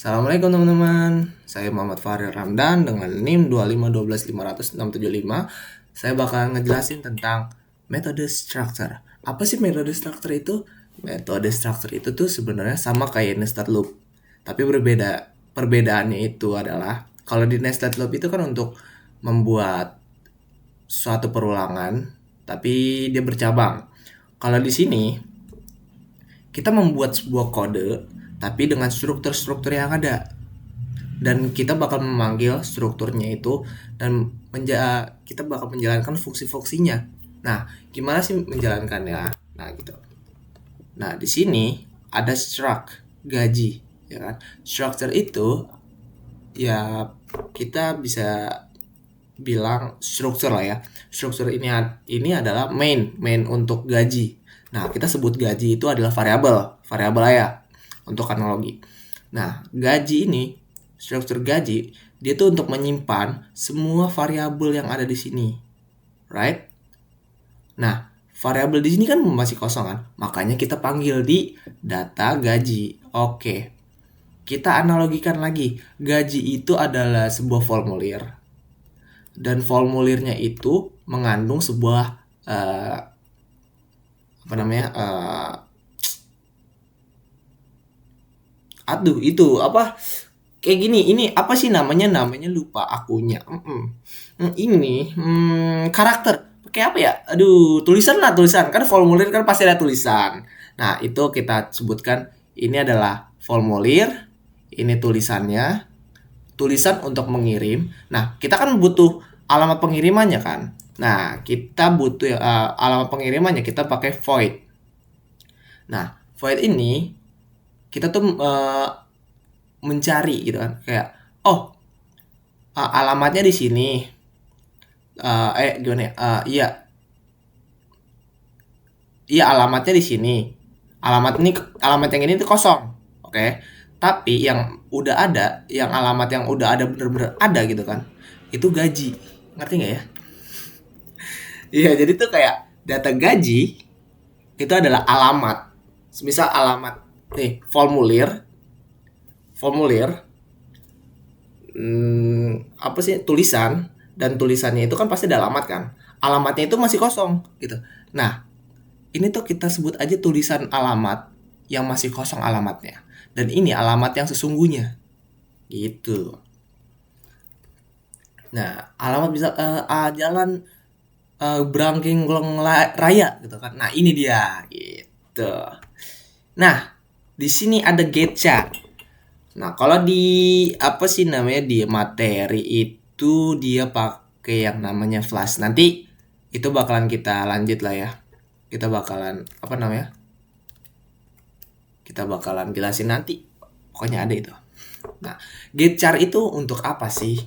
Assalamualaikum teman-teman, saya Muhammad Fahri Ramdan dengan NIM 251215675. Saya bakal ngejelasin tentang metode structure. Apa sih metode structure itu? Metode structure itu tuh sebenarnya sama kayak nested loop, tapi berbeda. Perbedaannya itu adalah kalau di nested loop itu kan untuk membuat suatu perulangan, tapi dia bercabang. Kalau di sini kita membuat sebuah kode tapi dengan struktur-struktur yang ada, dan kita bakal memanggil strukturnya itu dan kita bakal menjalankan fungsi-fungsinya. Nah, gimana sih menjalankannya? Nah, gitu. Nah, di sini ada struct gaji, ya kan? Structure itu ya kita bisa bilang struktur lah ya. Struktur ini adalah main untuk gaji. Nah, kita sebut gaji itu adalah variabel lah ya untuk analogi. Nah, gaji ini, struktur gaji, dia tuh untuk menyimpan semua variabel yang ada di sini, right? Nah, variabel di sini kan masih kosong kan, makanya kita panggil di data gaji. Oke, kita analogikan lagi, gaji itu adalah sebuah formulir, dan formulirnya itu mengandung sebuah itu apa kayak gini, ini apa sih namanya lupa akunya. Ini karakter kayak apa ya, tulisan kan, formulir kan pasti ada tulisan. Nah, itu kita sebutkan ini adalah formulir, ini tulisannya, tulisan untuk mengirim. Nah, kita kan butuh alamat pengirimannya kan. Nah, kita butuh alamat pengirimannya, kita pakai void. Nah, void ini kita tuh mencari gitu kan, kayak alamatnya di sini. Gimana ya? Iya, alamatnya di sini. Alamat yang ini tuh kosong. Oke. Tapi yang udah ada, yang alamat yang udah ada bener-bener ada gitu kan. Itu gaji. Ngerti nggak ya? Iya, jadi tuh kayak data gaji itu adalah alamat. Misal alamat nih, formulir apa sih, tulisan, dan tulisannya itu kan pasti ada alamat kan, alamatnya itu masih kosong gitu. Nah, ini tuh kita sebut aja tulisan alamat yang masih kosong alamatnya, dan ini alamat yang sesungguhnya gitu. Nah, alamat bisa jalan Brangking Glong Raya gitu kan. Nah, ini dia gitu. Nah, di sini ada getcha. Nah, kalau di apa sih namanya, di materi itu dia pakai yang namanya flash. Nanti itu bakalan kita lanjut lah ya. Kita bakalan apa namanya? Kita bakalan jelasin nanti. Pokoknya ada itu. Nah, getchar itu untuk apa sih?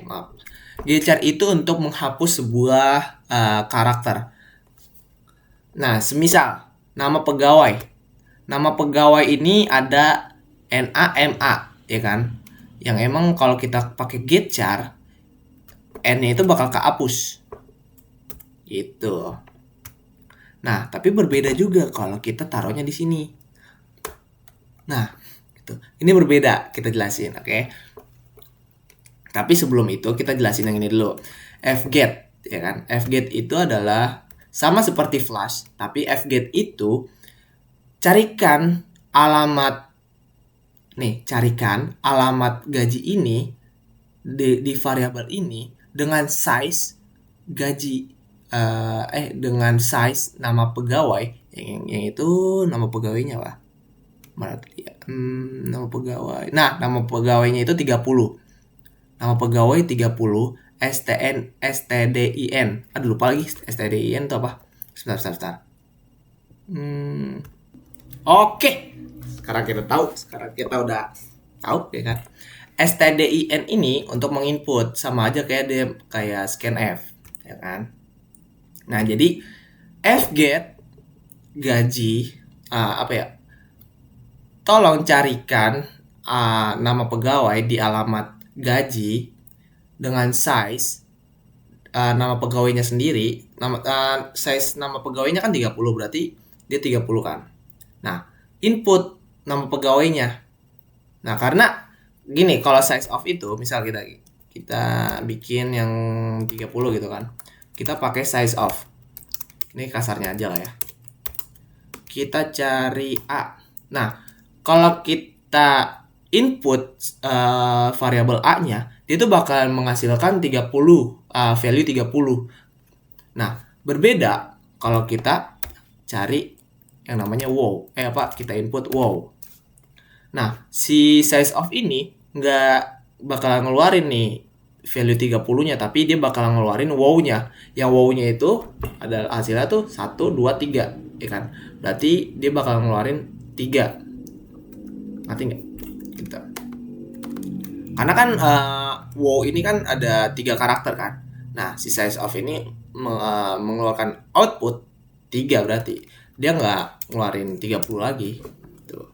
Maaf. Getchar itu untuk menghapus sebuah karakter. Nah, semisal nama pegawai. Nama pegawai ini ada NAMA, ya kan? Yang emang kalau kita pakai getchar, N-nya itu bakal kehapus. Gitu. Nah, tapi berbeda juga kalau kita taruhnya di sini. Nah, gitu. Ini berbeda, kita jelasin, oke? Tapi sebelum itu kita jelasin yang ini dulu. Fget, ya kan? Fget itu adalah sama seperti flash, tapi fget itu carikan alamat gaji ini di variabel ini dengan size gaji, dengan size nama pegawai, yang itu nama pegawainya lah. Mana tadi ya? Nama pegawai. Nah, nama pegawainya itu 30. Nama pegawai 30 STDIN. Aduh, lupa lagi STDIN itu apa? Sebentar. Oke. Sekarang kita udah tahu ya kan. STDIN ini untuk menginput, sama aja kayak scanf, ya kan. Nah, jadi fget gaji apa ya? Tolong carikan nama pegawai di alamat gaji dengan size nama pegawainya sendiri. Size nama pegawainya kan 30, berarti dia 30 kan. Nah, input nama pegawainya Nah, karena gini, kalau size of itu misal kita bikin yang 30 gitu kan. Kita pakai size of. Ini kasarnya aja lah ya. Kita cari A. Nah, kalau kita input variabel A-nya, dia itu bakal menghasilkan 30, value 30. Nah, berbeda kalau kita cari yang namanya wow. Kita input wow. Nah, si size of ini nggak bakal ngeluarin nih value 30-nya, tapi dia bakal ngeluarin wow-nya. Yang wow-nya itu ada hasilnya tuh 1, 2, 3, ya kan? Berarti dia bakal ngeluarin 3. Ngerti nggak? Gitu. Karena kan wow ini kan ada 3 karakter kan. Nah, si size of ini mengeluarkan output 3 berarti. Dia nggak ngeluarin 30 lagi. Tuh.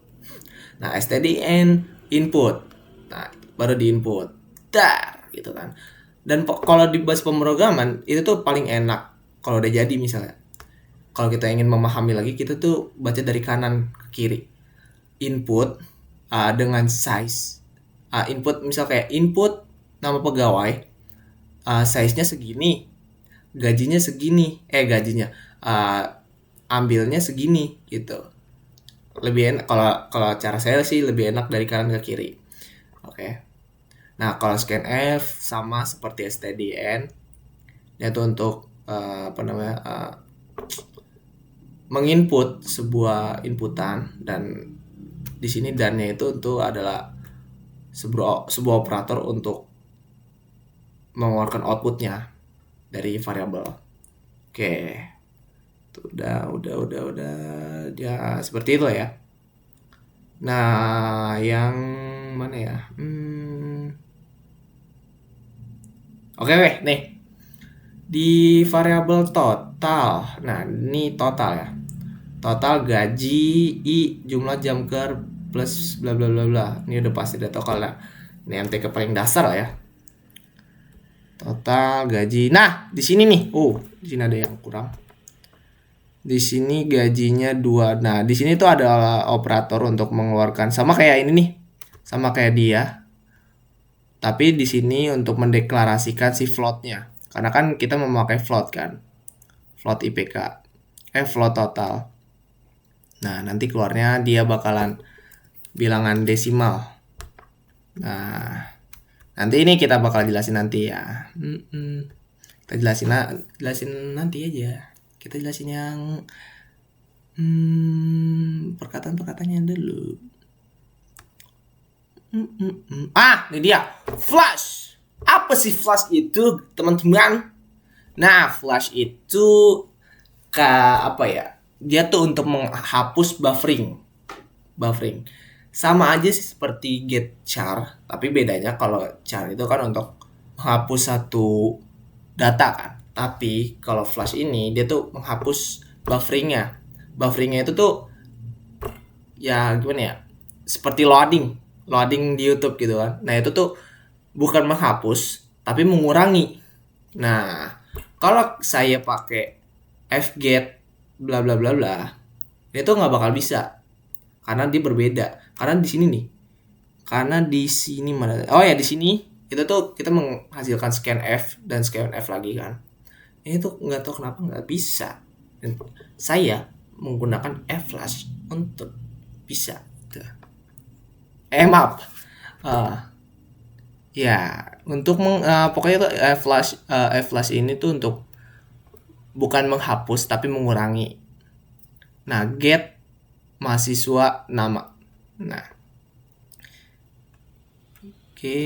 Nah, stdin input. Nah, baru di input. Dar, gitu kan. Dan kalau di bahasa pemrograman itu tuh paling enak kalau udah jadi misalnya. Kalau kita ingin memahami lagi, kita tuh baca dari kanan ke kiri. Input dengan size. Input misal kayak input nama pegawai, size-nya segini, gajinya segini, ambilnya segini gitu. Lebih enak kalau cara saya sih lebih enak dari kanan ke kiri. Oke. Nah, kalau scanf sama seperti stdin, yaitu untuk menginput sebuah inputan, dan di sini dan-nya itu adalah sebuah operator untuk mengeluarkan outputnya dari variabel. Oke. Udah dia seperti itu ya. Nah, yang mana ya? Oke, nih. Di variabel total. Nah, ini total ya. Total gaji I jumlah jam kerja plus bla bla bla bla. Ini udah pasti ada total lah. Ini MTK paling dasar lah ya. Total gaji. Nah, di sini nih. Di sini ada yang kurang. Di sini gajinya 2. Nah, di sini tuh ada operator untuk mengeluarkan sama kayak ini nih. Sama kayak dia. Tapi di sini untuk mendeklarasikan si floatnya. Karena kan kita memakai float kan. Float IPK. Float total. Nah, nanti keluarnya dia bakalan bilangan desimal. Nah, nanti ini kita bakal jelasin nanti ya. Kita jelasin nanti aja. Kita jelasin yang perkataan-perkataannya dulu. Ini dia. Flash. Apa sih flash itu, teman-teman? Nah, flash itu dia tuh untuk menghapus buffering. Sama aja sih seperti get char, tapi bedanya kalau char itu kan untuk menghapus satu data kan. Tapi kalau flash ini dia tuh menghapus bufferingnya. Bufferingnya itu tuh ya gimana ya? Seperti loading di YouTube gitu kan. Nah, itu tuh bukan menghapus tapi mengurangi. Nah, kalau saya pakai fget bla bla bla bla, itu nggak bakal bisa karena dia berbeda. Karena di sini nih. Karena di sini mana? Oh ya, di sini itu tuh kita menghasilkan scanf dan scanf lagi kan. Ini tuh nggak tahu kenapa nggak bisa. Dan saya menggunakan flash untuk bisa. Maaf. Ya, untuk pokoknya tuh flash ini tuh untuk bukan menghapus tapi mengurangi. Nah, get mahasiswa nama. Nah, oke,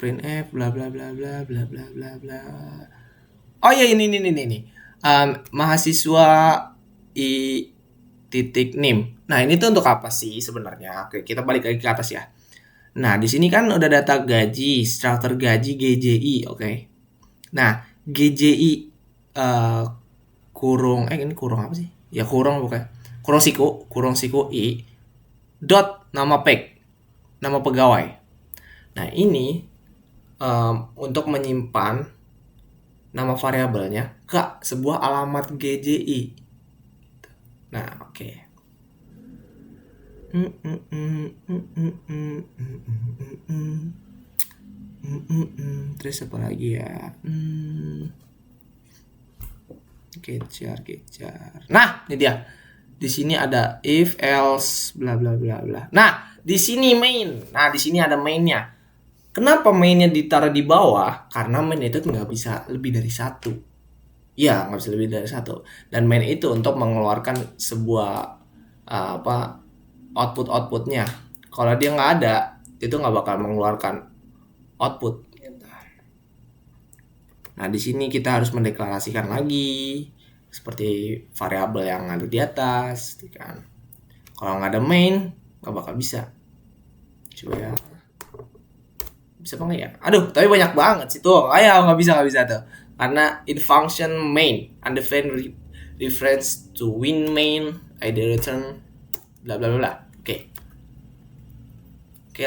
printf bla bla bla bla bla bla bla bla. Oh ya, ini. Mahasiswa i titik nim. Nah, ini tuh untuk apa sih sebenarnya? Oke, kita balik lagi ke atas ya. Nah, di sini kan udah data gaji, struktur gaji GJI, oke. Nah, GJI ini kurung apa sih? Ya kurung bukan. Kurung siku i dot nama nama pegawai. Nah, ini untuk menyimpan nama variabelnya ke sebuah alamat GJI. Nah, oke. Terus apa lagi ya? Kejar. Nah, ini dia. Di sini ada if else bla bla bla bla. Nah, di sini main. Nah, di sini ada mainnya. Kenapa mainnya ditaruh di bawah? Karena main itu nggak bisa lebih dari satu. Ya, nggak bisa lebih dari satu. Dan main itu untuk mengeluarkan sebuah outputnya. Kalau dia nggak ada, itu nggak bakal mengeluarkan output. Nah, di sini kita harus mendeklarasikan lagi seperti variabel yang ada di atas, kan? Kalau nggak ada main, nggak bakal bisa. Coba ya. Bisa apa nggak ya? Aduh, tapi banyak banget sih tuh. Nggak bisa tuh. Karena in function main, undefined reference to win main, ID return, bla bla bla. Oke,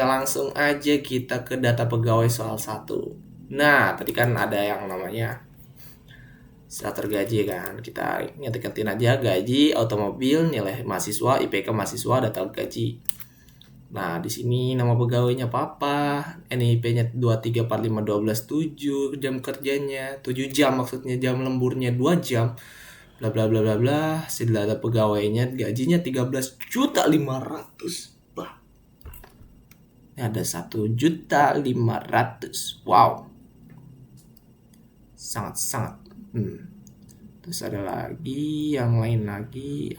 langsung aja kita ke data pegawai soal 1. Nah, tadi kan ada yang namanya starter gaji kan. Kita ngetik-ngetin aja gaji, otomobil, nilai mahasiswa, IPK mahasiswa, data gaji. Nah, di sini nama pegawainya Papa, NIP-nya 2345127, jam kerjanya 7 jam, maksudnya jam lemburnya 2 jam. Bla bla bla bla bla. Data pegawainya gajinya 13.500.000. Bah. Ini ada 1.500.000. Wow. Sangat. Terus ada lagi yang lain lagi.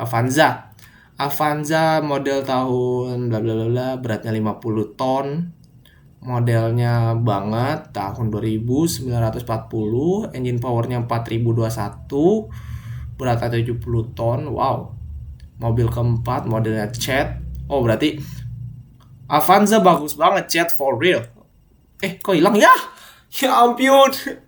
Avanza model tahun bla bla bla, beratnya 50 ton. Modelnya banget tahun 2940, engine powernya 4021, beratnya 70 ton. Wow. Mobil keempat modelnya Chat. Oh, berarti Avanza bagus banget, Chat for real. Kok hilang ya? Ya ampun.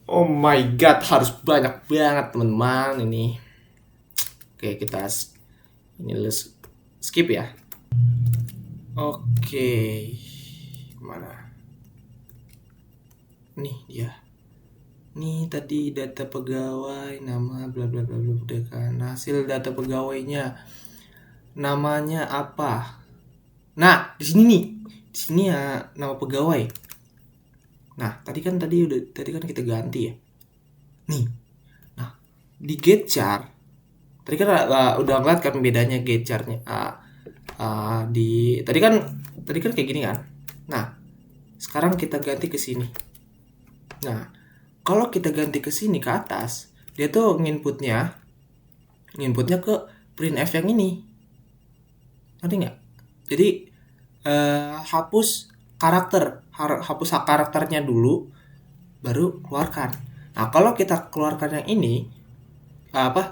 Oh my god, harus banyak banget teman-teman ini. Oke, kita ini skip ya. Oke. Mana? Nih dia. Nih tadi data pegawai, nama bla bla bla bla udah kan. Hasil data pegawainya. Namanya apa? Nah, di sini nih. Di sini ya nama pegawai. Nah, tadi kan kita ganti ya. Nih. Nah, di get char tadi kan udah ngeliat kan bedanya get charnya. Tadi kan kayak gini kan. Nah, sekarang kita ganti ke sini. Nah, kalau kita ganti ke sini ke atas, dia tuh nginputnya ke printf yang ini. Ngerti nggak? Jadi hapus karakternya dulu, baru keluarkan. Nah, kalau kita keluarkan yang ini,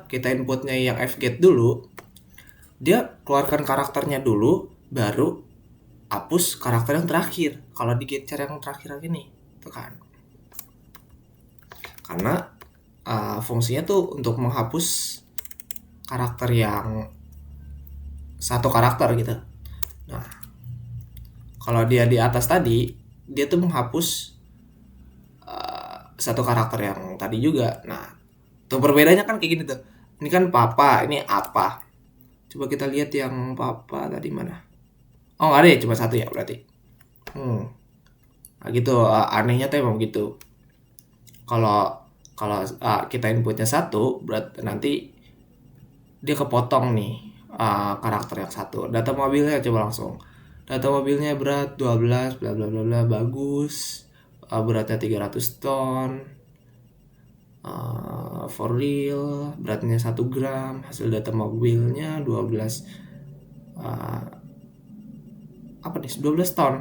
kita inputnya yang fget dulu, dia keluarkan karakternya dulu, baru hapus karakter yang terakhir. Kalau di get char yang terakhir ini, tuh kan. Karena fungsinya tuh untuk menghapus karakter yang satu karakter gitu. Nah, kalau dia di atas tadi, dia tuh menghapus satu karakter yang tadi juga. Nah, tuh perbedaannya kan kayak gini tuh. Ini kan Papa, ini apa? Coba kita lihat yang Papa tadi mana? Oh, nggak ada ya, cuma satu ya berarti. Nah, gitu. Anehnya tuh emang gitu. Kalau kita inputnya satu, berarti nanti dia kepotong nih karakter yang satu. Data mobilnya coba langsung. Data mobilnya berat 12 bla bla bla bla, bagus. Beratnya 300 ton. For real, beratnya 1 gram. Hasil data mobilnya 12 12 ton.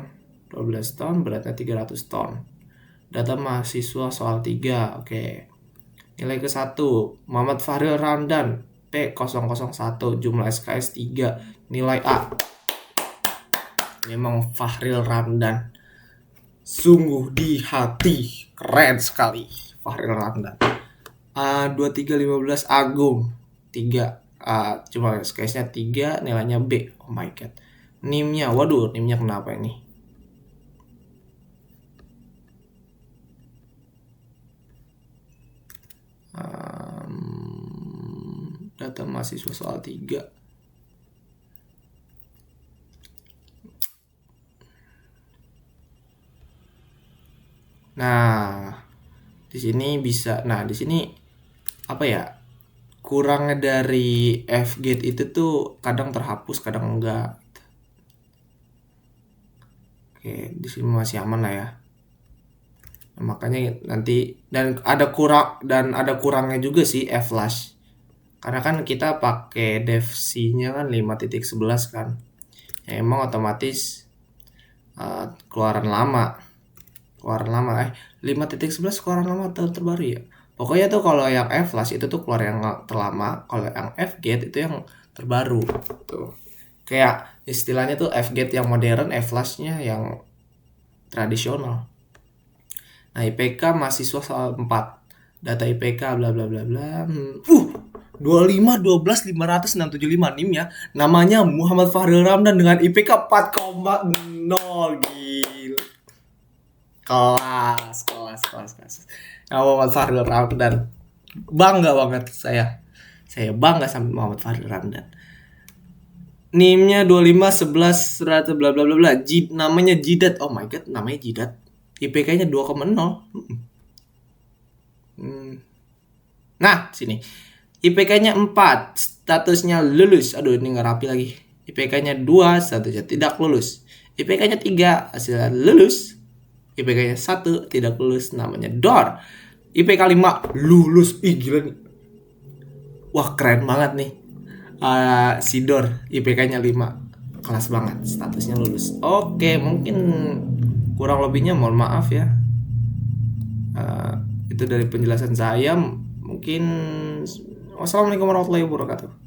12 ton, beratnya 300 ton. Data mahasiswa soal 3. Oke. Nilai ke-1, Muhammad Fahril Ramdan, P001, jumlah SKS 3, nilai A. Memang Fahril Ramdan sungguh di hati, keren sekali Fahril Ramdan. 2315 Agung 3, cuma SKS-nya 3, nilainya B. Oh my god. NIM-nya, waduh, NIM-nya kenapa ini? Data mahasiswa soal 3. Nah, di sini bisa. Nah, di sini apa ya? Kurangnya dari F-gate itu tuh kadang terhapus, kadang enggak. Oke, di sini masih aman lah ya. Nah, makanya nanti dan ada kurangnya juga sih F-flash. Karena kan kita pakai devc-nya kan 5.11 kan. Ya, emang otomatis keluaran lama. 5.11 keluaran lama terbaru ya. Pokoknya tuh kalau yang F-flash itu tuh keluar yang terlama, kalau yang F-gate itu yang terbaru. Tuh. Kayak istilahnya tuh F-gate yang modern, F-flashnya yang tradisional. Nah, IPK mahasiswa soal 4. Data IPK bla bla bla bla. 25 12 500 675 NIM ya. Namanya Muhammad Fahril Ramdan dengan IPK 4,0. Gila. Kelas. Muhammad Fahril Ramdan. Bangga banget saya. Saya bangga sama Muhammad Fahril Ramdan. NIM-nya 25 11 bla bla bla bla. Namanya Jidat. Oh my god, namanya Jidat. IPK-nya 2,0. Nah, sini. IPK-nya 4, statusnya lulus. Aduh, ini nggak rapi lagi. IPK-nya 2, statusnya tidak lulus. IPK-nya 3, hasilnya lulus. IPK-nya 1, tidak lulus, namanya DOR. IPK 5, lulus. Ih, gila nih. Wah, keren banget nih. Si DOR, IPK-nya 5. Kelas banget, statusnya lulus. Oke, mungkin kurang lebihnya mohon maaf ya. Itu dari penjelasan saya. Mungkin wassalamualaikum warahmatullahi wabarakatuh.